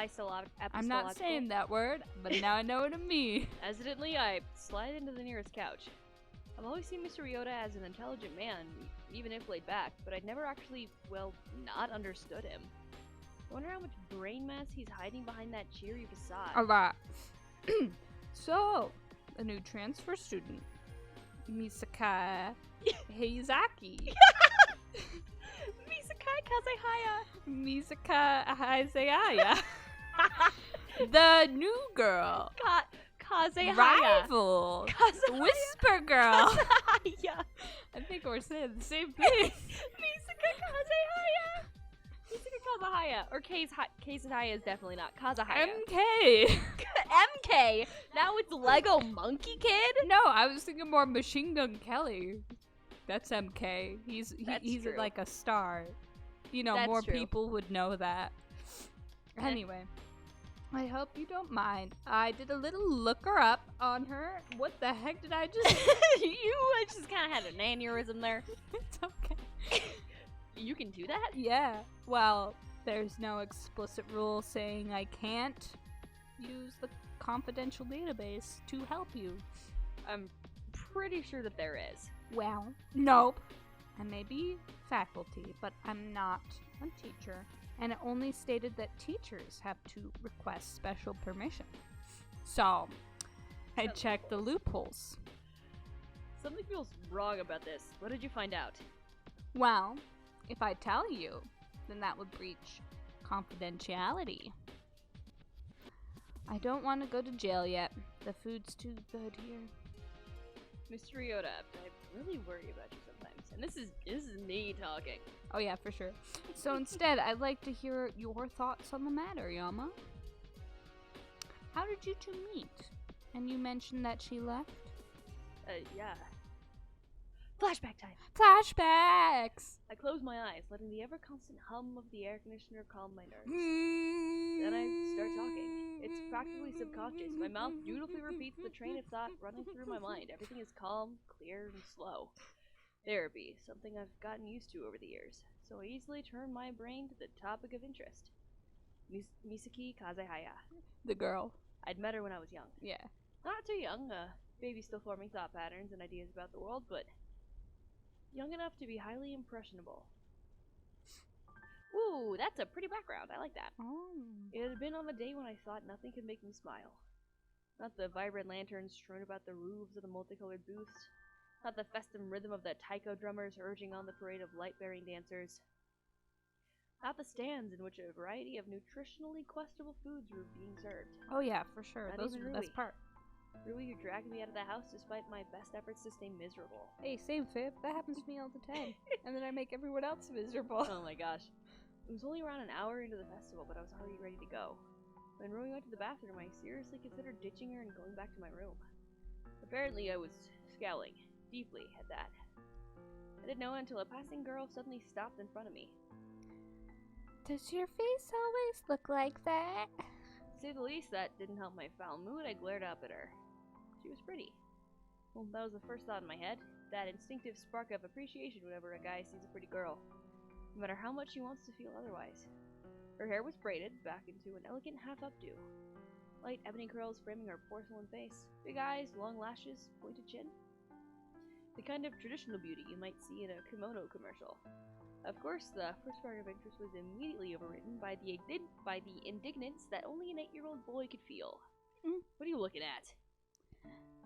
I'm not saying that word, but now I know what it means. Hesitantly, I slide into the nearest couch. I've always seen Mr. Ryota as an intelligent man, even if laid back, but I'd never actually, not understood him. I wonder how much brain mass he's hiding behind that cheery facade. A lot. So, a new transfer student, Misaka Heizaki. Misakai Kazehaya! Misaka Heizaya. The new girl. Kazehaya! Rival. Kazehaya! Whisper girl. Kazehaya! I think we're saying the same thing. Misaka Kazehaya! Misaka Kazehaya. Or Kazehaya is definitely not. Kazehaya. MK. MK! Now it's Lego Monkey Kid? No, I was thinking more Machine Gun Kelly. That's MK. He's true. like a star. You know, That's more true. people would know that. Anyway, I hope you don't mind. I did a little looker up on her. What the heck did I just? You just kind of had an aneurysm there. It's okay. You can do that? Yeah. Well, there's no explicit rule saying I can't use the confidential database to help you. I'm pretty sure that there is. Well, nope. I may be faculty, but I'm not a teacher. And it only stated that teachers have to request special permission. So, I checked the loopholes. Something feels wrong about this. What did you find out? Well, if I tell you, then that would breach confidentiality. I don't want to go to jail yet. The food's too good here. Mr. Ryota, I really worry about you sometimes. And this is me talking. Oh yeah, for sure. So instead, I'd like to hear your thoughts on the matter, Yama. How did you two meet? And you mentioned that she left? Yeah. Flashback time. Flashbacks! I close my eyes, letting the ever-constant hum of the air conditioner calm my nerves. Then I start talking. It's practically subconscious. My mouth dutifully repeats the train of thought running through my mind. Everything is calm, clear, and slow. Therapy, something I've gotten used to over the years. so I easily turned my brain to the topic of interest. Misaki Kazehaya. The girl. I'd met her when I was young. Yeah. Not too young, baby still forming thought patterns and ideas about the world, but young enough to be highly impressionable. Ooh, that's a pretty background. I like that. Oh. It had been on a day when I thought nothing could make me smile. Not the vibrant lanterns strewn about the roofs of the multicolored booths. Not the festive rhythm of the taiko drummers urging on the parade of light-bearing dancers. Not the stands in which a variety of nutritionally questionable foods were being served. Oh yeah, for sure. Not Those even are the best Rui. part. Rui, who dragged me out of the house despite my best efforts to stay miserable. Hey, same fib. That happens to me all the time. And then I make everyone else miserable. Oh my gosh. It was only around an hour into the festival, but I was already ready to go. When Rui went to the bathroom, I seriously considered ditching her and going back to my room. Apparently, I was scowling. Deeply, at that. I didn't know until a passing girl suddenly stopped in front of me. Does your face always look like that? To say the least, that didn't help my foul mood. I glared up at her. She was pretty. Well, that was the first thought in my head. That instinctive spark of appreciation whenever a guy sees a pretty girl. No matter how much he wants to feel otherwise. Her hair was braided back into an elegant half-updo. Light ebony curls framing her porcelain face. Big eyes, long lashes, pointed chin. The kind of traditional beauty you might see in a kimono commercial. Of course, the first spark of interest was immediately overridden by the indignance that only an 8-year-old boy could feel. What are you looking at?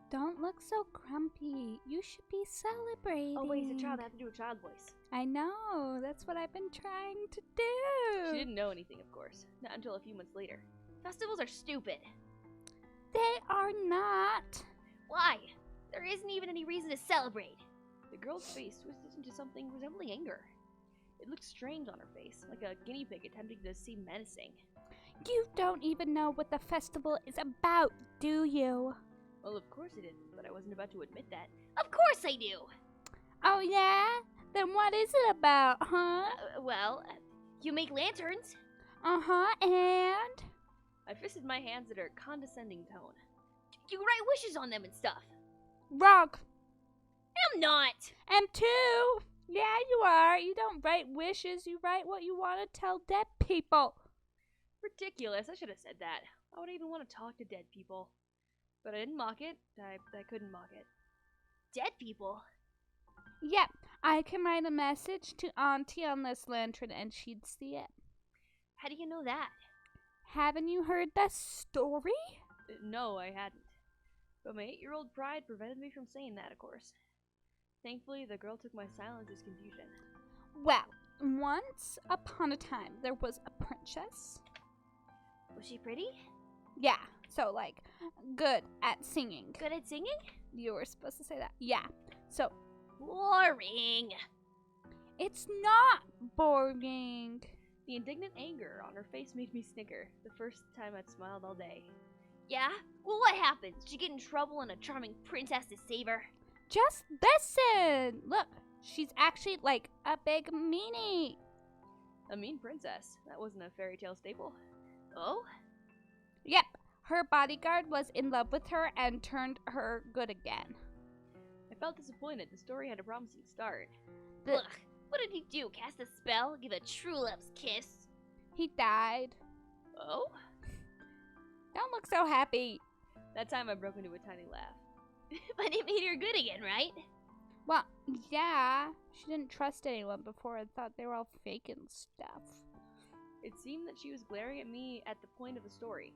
Don't look so grumpy. You should be celebrating. Oh wait, it's a child. I have to do a child voice. I know. That's what I've been trying to do. She didn't know anything, of course. Not until a few months later. Festivals are stupid. They are not. Why? There isn't even any reason to celebrate. The girl's face twisted into something resembling anger. It looked strange on her face, like a guinea pig attempting to seem menacing. You don't even know what the festival is about, do you? Well, of course I didn't, but I wasn't about to admit that. Of course I do! Oh yeah? Then what is it about, huh? You make lanterns. Uh-huh, and? I fisted my hands at her condescending tone. You write wishes on them and stuff. Wrong. I'm not! And two. Yeah, you are. You don't write wishes. You write what you want to tell dead people. Ridiculous. I should have said that. Why would I even want to talk to dead people? But I didn't mock it. I couldn't mock it. Dead people? Yep. I can write a message to Auntie on this lantern and she'd see it. How do you know that? Haven't you heard the story? No, I hadn't. But my 8-year-old pride prevented me from saying that, of course. Thankfully, the girl took my silence as confusion. Well, once upon a time, there was a princess. Was she pretty? Yeah, so like, good at singing. Good at singing? You were supposed to say that. Yeah, so. Boring. It's not boring. The indignant anger on her face made me snicker, the first time I'd smiled all day. Yeah? Well, what happens? Did she get in trouble and a charming prince has to save her? Just listen! Look, she's actually like a big meanie. A mean princess. That wasn't a fairy tale staple. Oh? Yep, her bodyguard was in love with her and turned her good again. I felt disappointed. The story had a promising start. Ugh. What did he do? Cast a spell? Give a true love's kiss? He died. Oh? Don't look so happy. That time I broke into a tiny laugh. But it made her good again, right? Well, yeah. She didn't trust anyone before and thought they were all fake and stuff. It seemed that she was glaring at me at the point of the story.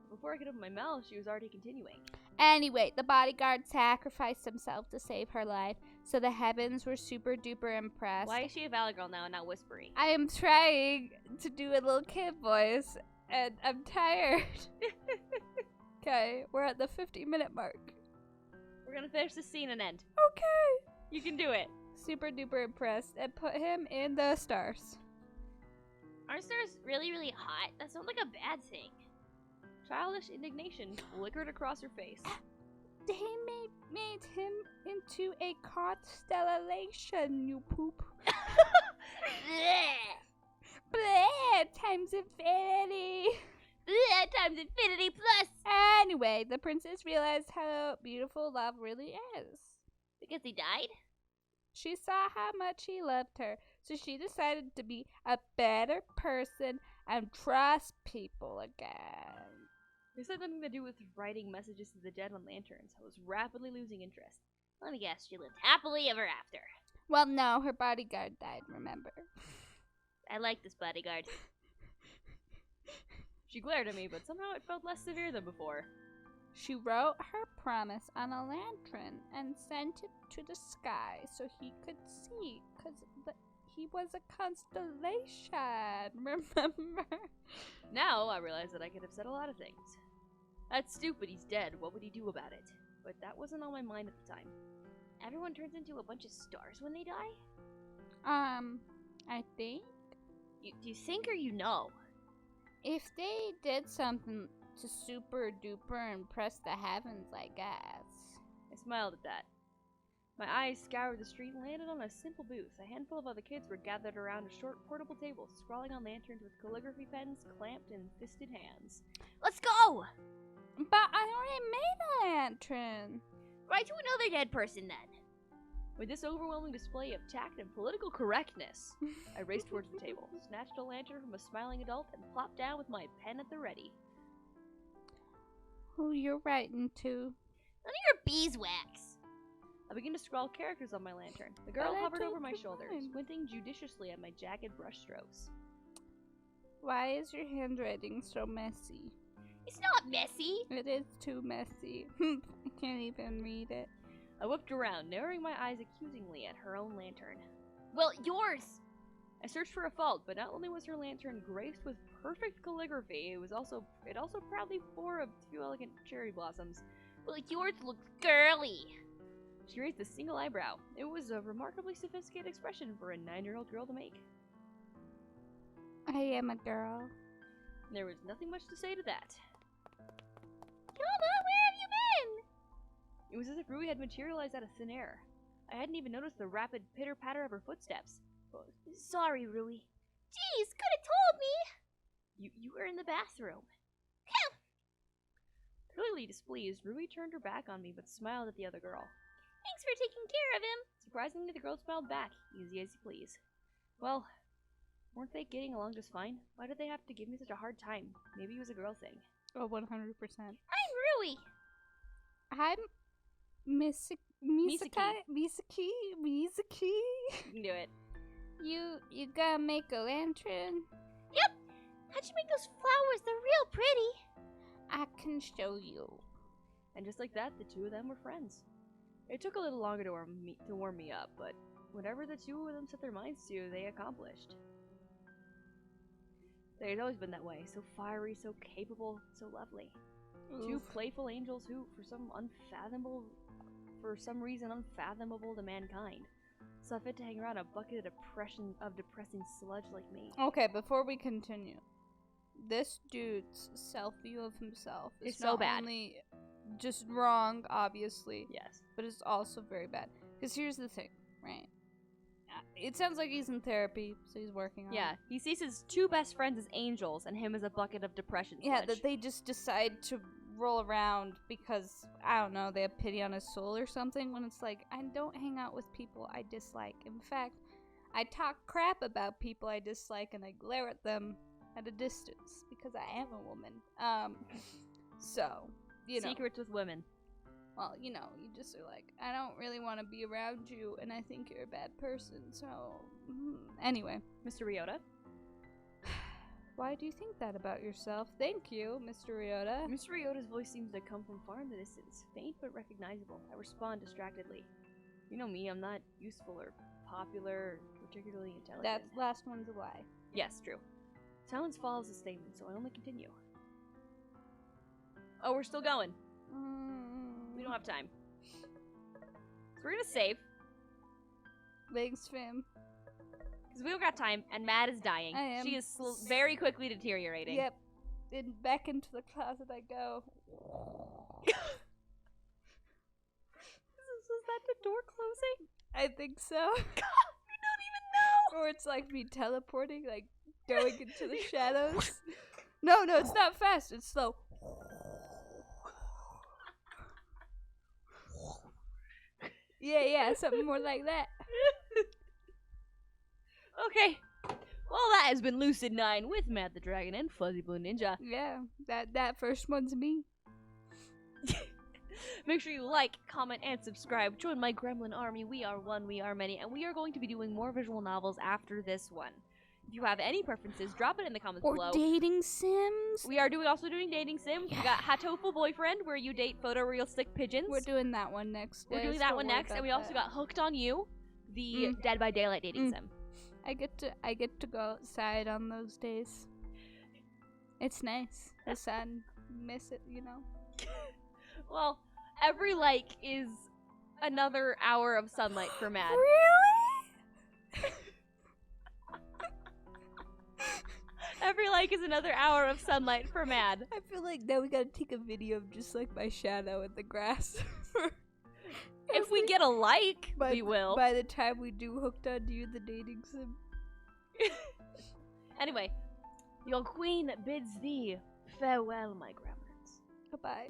Before I could open my mouth, she was already continuing. Anyway, the bodyguard sacrificed himself to save her life, so the heavens were super duper impressed. Why is she a Valley girl now and not whispering? I am trying to do a little kid voice, and I'm tired. Okay, we're at the 50-minute mark. We're gonna finish the scene and end. Okay. You can do it. Super duper impressed, and put him in the stars. Aren't stars really, really hot? That sounds like a bad thing. Childish indignation flickered across her face. They made him into a constellation, you poop. Bleh, times infinity. Bleh, times infinity plus. Anyway, the princess realized how beautiful love really is. Because he died? She saw how much he loved her, so she decided to be a better person and trust people again. This had nothing to do with writing messages to the dead on lanterns. I was rapidly losing interest. Let me guess, she lived happily ever after. Well, no, her bodyguard died, remember? I like this bodyguard. She glared at me, but somehow it felt less severe than before. She wrote her promise on a lantern and sent it to the sky so he could see, because he was a constellation, remember? Now I realize that I could have said a lot of things. That's stupid, he's dead. What would he do about it? But that wasn't on my mind at the time. Everyone turns into a bunch of stars when they die? I think Do you think or you know? if they did something to super duper impress the heavens, I guess. I smiled at that. My eyes scoured the street and landed on a simple booth. A handful of other kids were gathered around a short portable table, scrawling on lanterns with calligraphy pens clamped in fisted hands. Let's go! But I already made a lantern. Right to another dead person then. With this overwhelming display of tact and political correctness, I raced towards the table, snatched a lantern from a smiling adult, and plopped down with my pen at the ready. Who you're writing to? None of your beeswax! I began to scrawl characters on my lantern. The girl But I hovered told over my you shoulder, mine. squinting judiciously at my jagged brushstrokes. Why is your handwriting so messy? It's not messy! It is too messy. I can't even read it. I whipped around, narrowing my eyes accusingly at her own lantern. Well, yours! I searched for a fault, but not only was her lantern graced with perfect calligraphy, it also proudly bore a few elegant cherry blossoms. Well, yours looks girly! She raised a single eyebrow. It was a remarkably sophisticated expression for a 9-year-old girl to make. I am a girl. There was nothing much to say to that. Yama, where have you been? It was as if Rui had materialized out of thin air. I hadn't even noticed the rapid pitter-patter of her footsteps. Oh, sorry, Rui. Jeez, could have told me. You were in the bathroom. Clearly displeased, Rui turned her back on me but smiled at the other girl. Thanks for taking care of him. Surprisingly, the girl smiled back, easy as you please. Well, weren't they getting along just fine? Why did they have to give me such a hard time? Maybe it was a girl thing. Oh, 100%. I'm Rui. I'm Misaki. Misaki. You can do it. You gotta make a lantern? Yep. How'd you make those flowers? They're real pretty. I can show you. And just like that, the two of them were friends. It took a little longer to warm me up, but whatever the two of them set their minds to, they accomplished. They had always been that way, so fiery, so capable, so lovely. Two playful angels who, for some reason unfathomable to mankind, saw fit to hang around a bucket of depressing sludge like me. Okay, before we continue, this dude's self-view of himself is It's so not bad. only just wrong, obviously, Yes. but it's also very bad. Because here's the thing, right? It sounds like he's in therapy, so he's working on Yeah, it. he sees his two best friends as angels and him as a bucket of depression sludge. Yeah, that they just decide to roll around because, I don't know, they have pity on his soul or something, when it's like, I don't hang out with people I dislike. In fact, I talk crap about people I dislike and I glare at them at a distance because I am a woman. So, you know. Secrets with women. Well, you know, you just are like, I don't really want to be around you, and I think you're a bad person, so... Anyway. Mr. Ryota? Why do you think that about yourself? Thank you, Mr. Ryota. Mr. Ryota's voice seems to come from far in the distance, faint but recognizable. I respond distractedly. You know me, I'm not useful or popular or particularly intelligent. That last one's a lie. Yes, true. Silence follows the statement, so I only continue. Oh, we're still going. We don't have time. So we're gonna save, Thanks, fam. because we don't got time, and Mad is dying. I am. She is very quickly deteriorating. Yep. Back into the closet I go. Was that the door closing? I think so. God, we don't even know! Or it's like me teleporting, like going into the shadows. No, it's not fast. It's slow. Yeah, something more like that. Okay. Well, that has been Lucid 9 with Matt the Dragon and Fuzzy Blue Ninja. Yeah, that first one's me. Make sure you like, comment, and subscribe. Join my gremlin army. We are one, we are many, and we are going to be doing more visual novels after this one. If you have any preferences, drop it in the comments Or below. dating sims. We are also doing dating sims. We got Hatoful Boyfriend, where you date photorealistic pigeons. We're doing that one next. We're doing that one next, and we also got Hooked on You, the Dead by Daylight dating sim. I get to go outside on those days. It's nice. The sun, miss it, you know. Well, every like is another hour of sunlight for Mad. Really? Every like is another hour of sunlight for Mad. I feel like now we gotta take a video of just like my shadow in the grass. If we get a like, we will. By the time we do Hooked on You, the dating sim. Anyway, your queen bids thee farewell, my gremlins. Bye-bye.